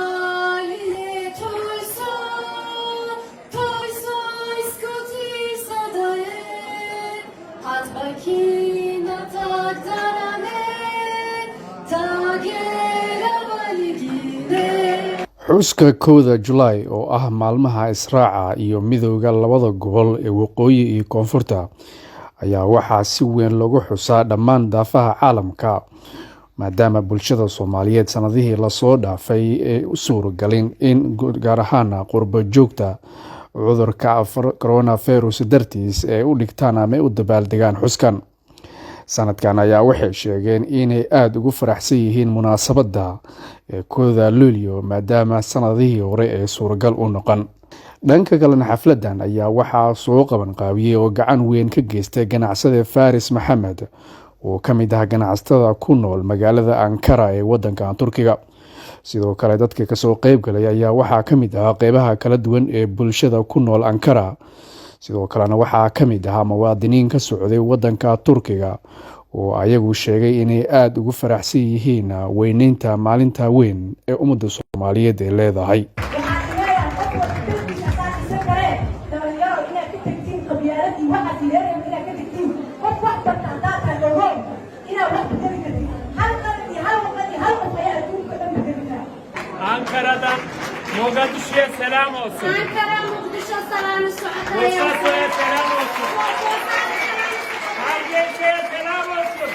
Somaliye toysa, toysa iskoti sadaye, hatbakina tagdarane, tagera waligine. Xuska 1 Julaay oo ah maalmaha Israaca iyo midowga labada gobol ee Waqooyi iyo Koonfurta ayaa waxaa si weyn loogu xusaa dhammaan daafaha caalamka maadaama bulshada Soomaaliyeed sanadihii la soo dhaafay ay u suuragelin in gaar ahaan qurbo joogta cudurka coronavirus dartiis ay u dhigtaan ama u dabaaldegaan xuskan. Sanadkan ayaa waxay sheegeen inay aad ugu faraxsan yihiin munaasabadda ee 1 Luulyo maadaama sanadihii hore ay suuragal u noqon. Dhanka kalena xafladan ayaa waxaa soo qaban qaabiyay oo gacan weyn ka geystay ganacsade Faris Maxamed oo ka mid ah ganacsatada ku nool magaalada Ankara ee wadanka Turkiga. Sidoo kale dadka ka soo qayb galay ayaa waxaa ka mid ah qaybaha kala duwan ee bulshada ku nool Ankara. Sidoo kalena waxaa ka mid ah muwaadiniin ka socday wadanka Turkiga oo ayagu sheegay inay aad ugu faraxsan yihiin weynaynta maalinta weyn ee ummadda Soomaaliyeed ay leedahay. Ankara'dan Mogadishu'ya selam olsun. Ankara, Mogadishu selam olsun. Bursa'ya selam olsun. Hargeysya'ya selam olsun.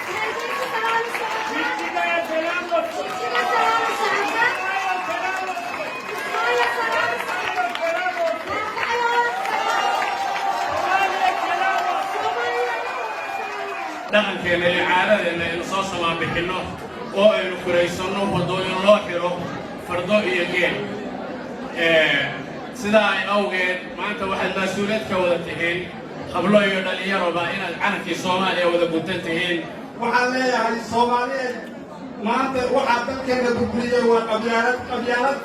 Çiftliğe selam olsun. dhaqankeena iyo caadadeena aynu soo samaabixinno oo aynu kuraysanno wadooyin loo xiro fardo iyo geel sidaa ay awgeed maanta waxaad mas-uuliyad ka wada tihiin hablo iyo dhallinyaroba inaad calankii Soomaaliya wada gudan tihiin. waxaan leeyahay Soomaaliyeed maanta waxaa dalkeena burburiyay waa qabyaalad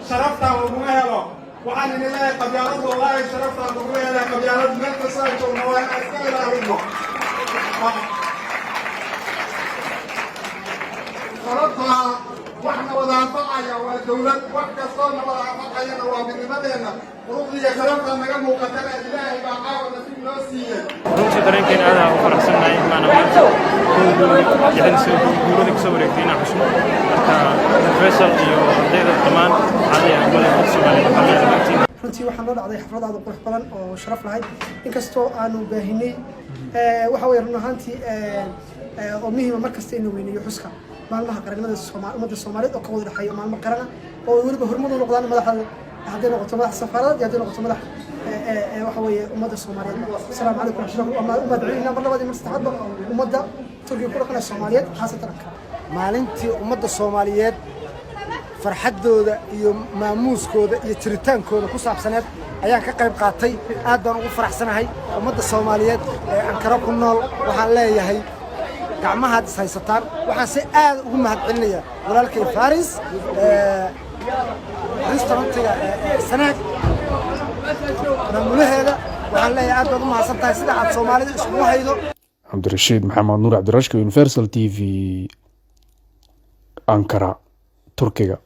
sharaftaan laguma helo waxaan idin leeyahay qabyaalad wallaahi sharaftaan laguma helo qabyaalad meel kasta ay joogno waa inaan iska ilaalino sababtaa waxna wada anfacaya waa dowlad wax kastoo na wada anfacayana waa midnimadeena quruxdiiyo sharafta naga muuqatana ilaahay baa caawa nasiib noo siiyey. runtii dareenkeena aad aan u faraxsanahay maana maanta guuradii kusoo wareegtayna xusno marka Faisal iyo ardayda dhammaan caadi ah ummadda Soomaaliyeed runtii waxaan loo dhacday xaflad aad u qurux badan oo sharaf lahayd inkastoo aanu baahinay waxa weeye run ahaantii oo muhiim ah markasta in la weyneeyo xuska maalmaha qaranimada ummadda Soomaaliyeed oo ka wada dhaxeeyo maalmo qaran oo waliba horumar u noqdaan madaxda hadday noqoto madax safaarad iyo hadday noqoto madax waxa weeye ummadda Soomaaliyeed. Assalaamu calaykum ummadda mar labaad iyo mar saddexaad ummadda Turkiga ku dhaqanaysa Soomaaliyeed khaasatan maalintii ummadda Soomaaliyeed farxadooda iyo maamuuskooda iyo jiritaankooda ku saabsaneed ayaan ka qayb qaatay aad baan ugu faraxsanahay ummadda Soomaaliyeed ee Ankara ku nool waxaan leeyahay gacmahaad is haysataan waxaan si aad ugu mahadcelinayaa walaalkay Faris restaurantiga Sanaag maamulaheeda waxaan leeyahay aad baad u mahadsantahay sida aad Soomaalida isugu haydo. Cabdirashiid Maxamed Nuur Cabdirashka, Universal TV, Ankara, Turkiga.